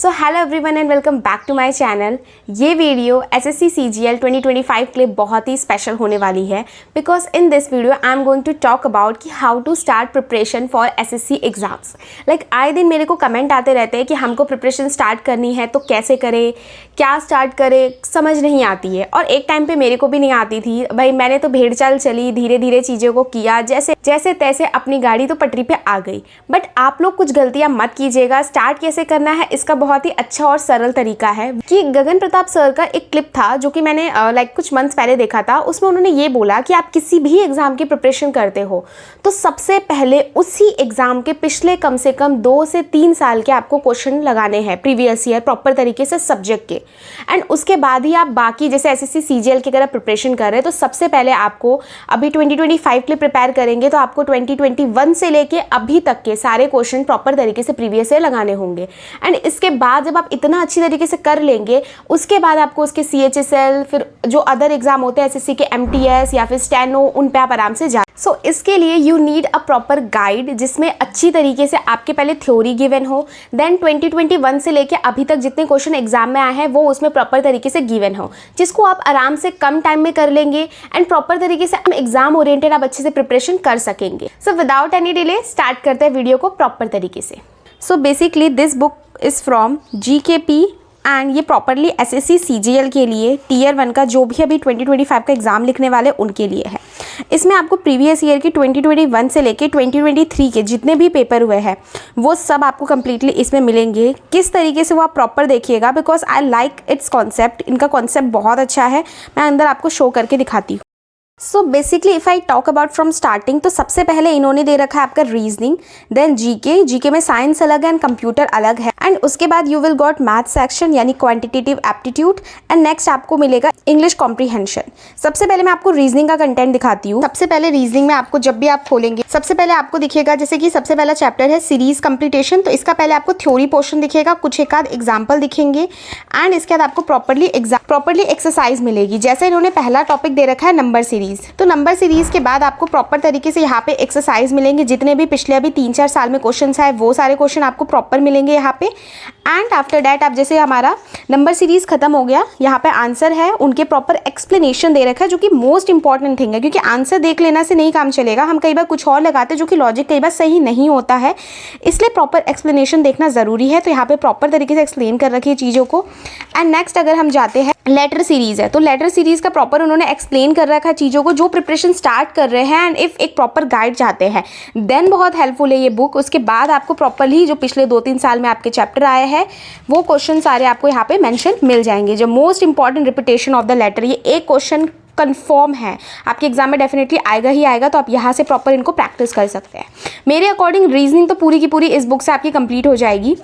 So hello everyone and welcome back to my channel. ये video SSC CGL 2025 के लिए बहुत ही स्पेशल होने वाली है because in this video I am going to talk about कि how to start preparation for SSC exams. Like आए दिन मेरे को कमेंट आते रहते हैं कि हमको प्रिपरेशन स्टार्ट करनी है तो कैसे करें, क्या स्टार्ट करें, समझ नहीं आती है। और एक टाइम पे मेरे को भी नहीं आती थी भाई, मैंने तो भेड़ चाल चली, धीरे धीरे चीज़ों को किया, जैसे जैसे तैसे अपनी गाड़ी तो पटरी पे आ गई। बट आप लोग कुछ गलतियाँ मत कीजिएगा। स्टार्ट कैसे करना है इसका बहुत ही अच्छा और सरल तरीका है कि गगन प्रताप सर का एक क्लिप था जो कि मैंने कुछ मंथ्स पहले देखा था। उसमें उन्होंने ये बोला कि आप किसी भी एग्जाम की प्रिपरेशन करते हो तो सबसे पहले उसी एग्जाम के पिछले कम से कम 2 से 3 साल के आपको क्वेश्चन लगाने हैं प्रीवियस ईयर प्रॉपर तरीके से सब्जेक्ट के। एंड उसके बाद ही आप बाकी जैसे एसएससी सीजीएल की अगर प्रिपरेशन कर रहे हैं तो सबसे पहले आपको अभी 2025 के लिए प्रिपेयर करेंगे तो आपको 2021 से लेके अभी तक के सारे क्वेश्चन प्रॉपर तरीके से प्रीवियस ईयर लगाने होंगे। एंड इसके बाद जब आप इतना अच्छी तरीके से कर लेंगे उसके बाद आपको उसके CHSL फिर जो अदर एग्जाम होते हैं एसएससी के MTS या फिर स्टेनो उन पे आप आराम से जा। सो इसके लिए you need a proper guide जिसमें अच्छी तरीके से आपके पहले थ्योरी गिवन हो, देन 2021 से लेके अभी तक जितने क्वेश्चन एग्जाम में आए हैं वो उसमें प्रॉपर तरीके से गिवन हो, जिसको आप आराम से कम टाइम में कर लेंगे एंड प्रॉपर तरीके से हम एग्जाम ओरिएंटेड आप अच्छे से प्रिपरेशन कर सकेंगे। So without any delay start करते हैं वीडियो को प्रॉपर तरीके से। So basically this book is from GKP and ये प्रॉपरली एसएससी सीजीएल के लिए टीयर 1 का जो भी अभी 2025 का एग्ज़ाम लिखने वाले उनके लिए है। इसमें आपको प्रीवियस ईयर की 2021 से लेके 2023 के जितने भी पेपर हुए हैं वो सब आपको कम्प्लीटली इसमें मिलेंगे। किस तरीके से वो आप प्रॉपर देखिएगा because I like it's concept. इनका कॉन्सेप्ट बहुत अच्छा है, मैं अंदर आपको शो करके दिखाती हूँ। So basically if I talk about from starting तो सबसे पहले इन्होंने दे रखा है आपका रीजनिंग, देन जीके में साइंस अलग है एंड कंप्यूटर अलग है। एंड उसके बाद you will got math section यानी क्वांटिटेटिव एप्टीट्यूड एंड नेक्स्ट आपको मिलेगा इंग्लिश कॉम्प्रीहेंशन। सबसे पहले मैं आपको रीजनिंग का कंटेंट दिखाती हूँ। सबसे पहले रीजनिंग में आपको जब भी आप खोलेंगे सबसे पहले आपको दिखेगा जैसे कि सबसे पहला चैप्टर है सीरीज कंप्लीटेशन, तो इसका पहले आपको थ्योरी पोर्शन दिखेगा, कुछ एक आध एग्जाम्पल दिखेंगे एंड इसके बाद आपको प्रॉपरली एक्सरसाइज मिलेगी। जैसे इन्होंने पहला टॉपिक दे रखा है नंबर सीरीज, तो नंबर सीरीज के बाद आपको प्रॉपर तरीके से यहाँ पे एक्सरसाइज मिलेंगे, जितने भी पिछले अभी 3-4 साल में क्वेश्चंस आए वो सारे क्वेश्चन आपको प्रॉपर मिलेंगे यहाँ पे। एंड आफ्टर डैट आप जैसे हमारा नंबर सीरीज खत्म हो गया, यहाँ पे आंसर है, उनके प्रॉपर एक्सप्लेनेशन दे रखा है जो कि मोस्ट इंपॉर्टेंट थिंग है क्योंकि आंसर देख लेना से नहीं काम चलेगा। हम कई बार कुछ और लगाते हैं जो कि लॉजिक कई बार सही नहीं होता है, इसलिए प्रॉपर एक्सप्लेनेशन देखना ज़रूरी है। तो यहाँ पे प्रॉपर तरीके से एक्सप्लेन कर रखी है चीज़ों को। एंड नेक्स्ट अगर हम जाते हैं लेटर सीरीज है तो लेटर सीरीज का प्रॉपर उन्होंने एक्सप्लेन कर रखा है चीज़ों को जो प्रिपरेशन स्टार्ट कर रहे हैं एंड इफ एक प्रॉपर गाइड चाहते हैं देन बहुत हेल्पफुल है ये बुक। उसके बाद आपको प्रॉपरली जो पिछले 2-3 साल में आपके चैप्टर आए हैं वो क्वेश्चन सारे आपको यहाँ पे मेंशन मिल जाएंगे। जो most important repetition of the letter, ये एक क्वेश्चन कंफर्म है आपके एग्जाम में डेफिनेटली आएगा ही आएगा, तो आप यहाँ से प्रॉपर इनको प्रैक्टिस कर सकते हैं। मेरे अकॉर्डिंग रीजनिंग तो पूरी की पूरी इस बुक से आपकी कंप्लीट हो जाएगी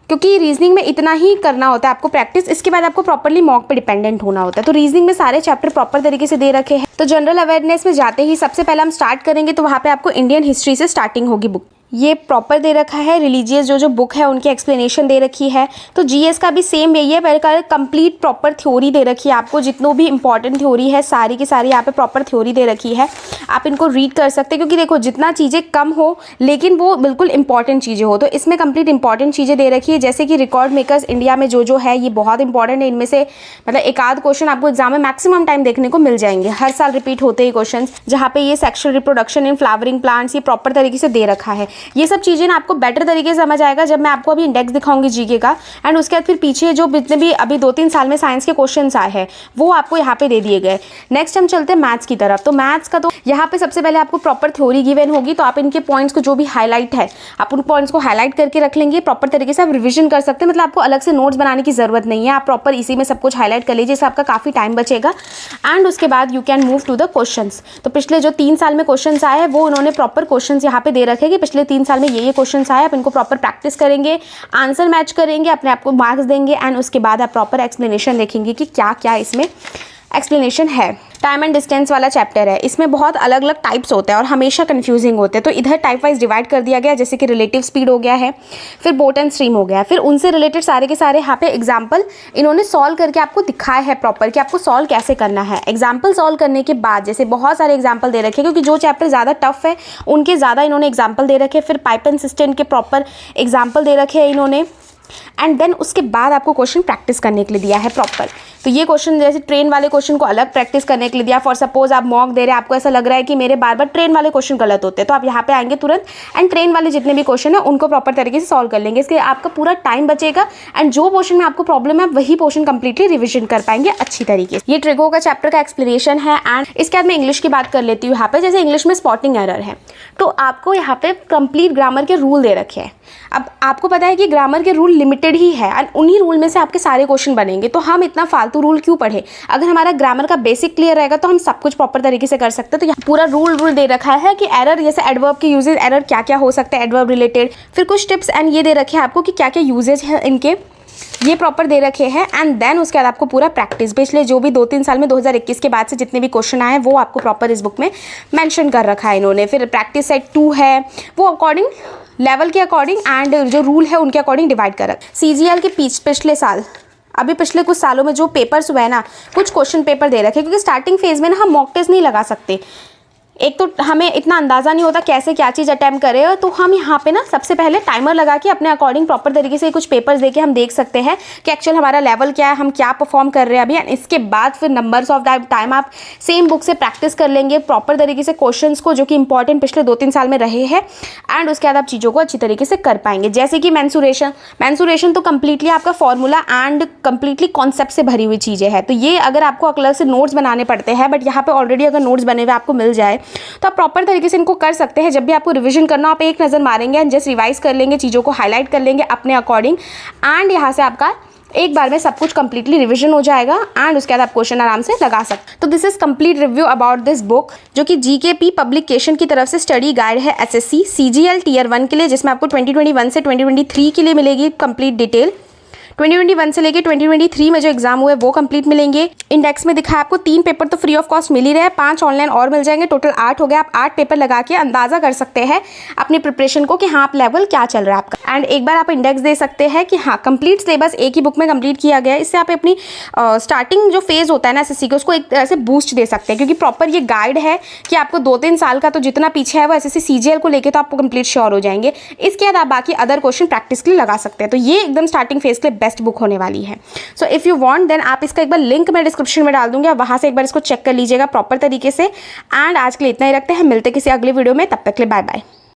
क्योंकि रीजनिंग में इतना ही करना होता है आपको प्रैक्टिस, इसके बाद आपको प्रॉपरली मॉक पे डिपेंडेंट होना होता है। तो रीजनिंग में सारे चैप्टर प्रॉपर तरीके से दे रखे हैं। तो जनरल अवेयरनेस में जाते ही सबसे पहले हम स्टार्ट करेंगे तो वहाँ पे आपको इंडियन हिस्ट्री से स्टार्टिंग होगी बुक। ये प्रॉपर दे रखा है, रिलीजियस जो बुक है उनकी एक्सप्लेनेशन दे रखी है। तो GS का भी सेम यही है, पहले कंप्लीट प्रॉपर थ्योरी दे रखी है आपको, जितनों भी इंपॉर्टेंट थ्योरी है सारी की सारी यहाँ पे प्रॉपर थ्योरी दे रखी है। आप इनको रीड कर सकते हैं क्योंकि देखो जितना चीज़ें कम हो लेकिन वो बिल्कुल इंपॉर्टेंट चीज़ें हो, तो इसमें कंप्लीट इंपॉर्टेंट चीज़ें दे रखी है। जैसे कि रिकॉर्ड मेकर्स इंडिया में जो है ये बहुत इंपॉर्टेंट है। इनमें से मतलब एक आध क्वेश्चन आपको एग्जाम में मैक्सिमम टाइम देखने को मिल जाएंगे, हर साल रिपीट होते ही क्वेश्चन। जहाँ पे ये sexual reproduction in flowering plants ये प्रॉपर तरीके से दे रखा है। ये सब चीज़ें आपको बेटर तरीके से समझ आएगा जब मैं आपको अभी इंडेक्स दिखाऊंगी जीके का। एंड उसके बाद फिर पीछे जो जितने भी अभी 2-3 साल में साइंस के क्वेश्चंस आए हैं वो आपको यहाँ पे दे दिए गए। नेक्स्ट हम चलते हैं मैथ्स की तरफ। तो मैथ्स का तो यहाँ पे सबसे पहले आपको प्रॉपर थ्योरी गिवन होगी, तो आप इनके पॉइंट्स को जो भी हाईलाइट है आप उन पॉइंट्स को हाईलाइट करके रख लेंगे, प्रॉपर तरीके से आप रिविजन कर सकते हैं। मतलब आपको अलग से नोट्स बनाने की जरूरत नहीं है, आप प्रॉपर इसी में सब कुछ हाईलाइट कर लीजिए, इससे आपका काफ़ी टाइम बचेगा। एंड उसके बाद you can move to the questions. तो पिछले जो 3 साल में क्वेश्चंस आए हैं वो उन्होंने प्रॉपर क्वेश्चंस यहाँ पे दे रखे कि पिछले 3 साल में ये क्वेश्चंस आए, आप इनको प्रॉपर प्रैक्टिस करेंगे, आंसर मैच करेंगे, अपने आप को मार्क्स देंगे एंड उसके बाद आप प्रॉपर एक्सप्लेनेशन देखेंगे कि क्या क्या इसमें एक्सप्लेनेशन है। टाइम एंड डिस्टेंस वाला चैप्टर है, इसमें बहुत अलग अलग टाइप्स होते हैं और हमेशा कंफ्यूजिंग होते हैं, तो इधर टाइप वाइज डिवाइड कर दिया गया। जैसे कि रिलेटिव स्पीड हो गया है, फिर बोट एंड स्ट्रीम हो गया, फिर उनसे रिलेटेड सारे के सारे यहाँ पे एग्जाम्पल इन्होंने सॉल्व करके आपको दिखाया है प्रॉपर कि आपको सॉल्व कैसे करना है। एग्जाम्पल सॉल्व करने के बाद जैसे बहुत सारे एग्जाम्पल दे रखे क्योंकि जो चैप्टर ज़्यादा टफ है उनके ज़्यादा इन्होंने एग्जाम्पल दे रखे, फिर पाइप एंड सिस्टम के प्रॉपर एग्जाम्पल दे रखे हैं इन्होंने। एंड देन उसके बाद आपको क्वेश्चन प्रैक्टिस करने के लिए दिया है प्रॉपर। तो ये क्वेश्चन जैसे ट्रेन वाले क्वेश्चन को अलग प्रैक्टिस करने के लिए दिया। फॉर सपोज आप मॉक दे रहे हैं, आपको ऐसा लग रहा है कि मेरे बार बार ट्रेन वाले क्वेश्चन गलत होते हैं, तो आप यहाँ पे आएंगे तुरंत एंड ट्रेन वाले जितने भी क्वेश्चन है उनको प्रॉपर तरीके से सॉल्व कर लेंगे। इसके आपका पूरा टाइम बचेगा एंड जो पोर्शन में आपको प्रॉब्लम है वही पोर्शन कंप्लीटली रिविजन कर पाएंगे अच्छी तरीके से। ये ट्रिगो का चैप्टर का एक्सप्लेनेशन है। एंड इसके बाद मैं इंग्लिश की बात कर लेती हूँ यहाँ पे। जैसे इंग्लिश में स्पॉटिंग एरर है, तो आपको यहाँ पे कंप्लीट ग्रामर के रूल दे रखे हैं। अब आपको पता है कि ग्रामर के रूल लिमिटेड ही है एंड उन्हीं रूल में से आपके सारे क्वेश्चन बनेंगे, तो हम इतना फालतू रूल क्यों पढ़े। अगर हमारा ग्रामर का बेसिक क्लियर रहेगा तो हम सब कुछ प्रॉपर तरीके से कर सकते हैं। तो यहाँ पूरा रूल दे रखा है कि एरर जैसे एडवर्ब के यूजेज एरर क्या क्या हो सकता है एडवर्ब रिलेटेड, फिर कुछ टिप्स एंड ये दे रखे हैं आपको कि क्या क्या यूजेज है इनके, ये प्रॉपर दे रखे हैं। एंड देन उसके बाद आपको पूरा प्रैक्टिस पिछले जो भी 2-3 साल में 2021 के बाद से जितने भी क्वेश्चन आए हैं वो आपको प्रॉपर इस बुक में मेंशन कर रखा है इन्होंने। फिर प्रैक्टिस सेट 2 है, वो अकॉर्डिंग लेवल के अकॉर्डिंग एंड जो रूल है उनके अकॉर्डिंग डिवाइड कर रखा है। सीजीएल के पिछले साल अभी पिछले कुछ सालों में जो पेपर्स हुए हैं ना, कुछ क्वेश्चन पेपर दे रखे हैं, क्योंकि स्टार्टिंग फेज में ना हम मॉक टेस्ट नहीं लगा सकते। एक तो हमें इतना अंदाज़ा नहीं होता कैसे क्या चीज़ अटैम्प्ट करें, तो हम यहाँ पे ना सबसे पहले टाइमर लगा के अपने अकॉर्डिंग प्रॉपर तरीके से कुछ पेपर्स देके हम देख सकते हैं कि एक्चुअल हमारा लेवल क्या है, हम क्या परफॉर्म कर रहे हैं अभी। एंड इसके बाद फिर नंबर्स ऑफ टाइम आप सेम बुक से प्रैक्टिस कर लेंगे प्रॉपर तरीके से क्वेश्चंस को, जो कि इंपॉर्टेंट पिछले 2-3 साल में रहे हैं। एंड उसके बाद आप चीज़ों को अच्छी तरीके से कर पाएंगे। जैसे कि मैंसुरेशन तो कम्प्लीटली आपका फॉर्मूला एंड कम्प्लीटली कॉन्सेप्ट से भरी हुई चीज़ें हैं। तो ये अगर आपको अलग से नोट्स बनाने पड़ते हैं, बट यहाँ पर ऑलरेडी अगर नोट्स बने हुए आपको मिल जाए तो आप प्रॉपर तरीके से इनको कर सकते हैं। जब भी आपको रिवीजन करना, आप एक नज़र मारेंगे एंड जस्ट रिवाइज कर लेंगे, चीज़ों को हाईलाइट कर लेंगे अपने अकॉर्डिंग एंड यहाँ से आपका एक बार में सब कुछ कंप्लीटली रिवीजन हो जाएगा एंड उसके बाद आप क्वेश्चन आराम से लगा सकते। तो this is complete review about this book, जो कि जीकेपी पब्लिकेशन की तरफ से स्टडी गाइड है एसएससी सीजीएल टियर 1 के लिए, जिसमें आपको 2021 से 2023 के लिए मिलेगी कंप्लीट डिटेल। 2021 से लेके 2023 में जो एग्जाम हुए वो कंप्लीट मिलेंगे। इंडेक्स में दिखा है आपको 3 पेपर तो फ्री ऑफ कॉस्ट मिल ही रहे हैं, 5 ऑनलाइन और मिल जाएंगे, टोटल 8 हो गए। आप 8 पेपर लगा के अंदाजा कर सकते हैं अपनी प्रिपरेशन को कि हाँ आप लेवल क्या चल रहा है आपका। एंड एक बार आप इंडेक्स दे सकते हैं कि हाँ कंप्लीट सिलेबस एक ही बुक में कंप्लीट किया गया है। इससे आप अपनी स्टार्टिंग जो फेज होता है ना एसएससी के, उसको एक तरह से बूस्ट दे सकते हैं, क्योंकि प्रॉपर ये गाइड है कि आपको 2-3 साल का तो जितना पीछे है वो एसएससी सीजीएल को लेकर तो आपको कंप्लीट श्योर हो जाएंगे। इसके बाद आप बाकी अदर क्वेश्चन प्रैक्टिस के लिए लगा सकते हैं। तो ये एकदम स्टार्टिंग फेज के लिए बेस्ट बुक होने वाली है। So if you want then आप इसका एक बार लिंक मैं डिस्क्रिप्शन में डाल दूंगी, वहां से एक बार इसको चेक कर लीजिएगा प्रॉपर तरीके से। एंड आज के लिए इतना ही रखते हैं, मिलते किसी अगले वीडियो में, तब तक के लिए बाय बाय।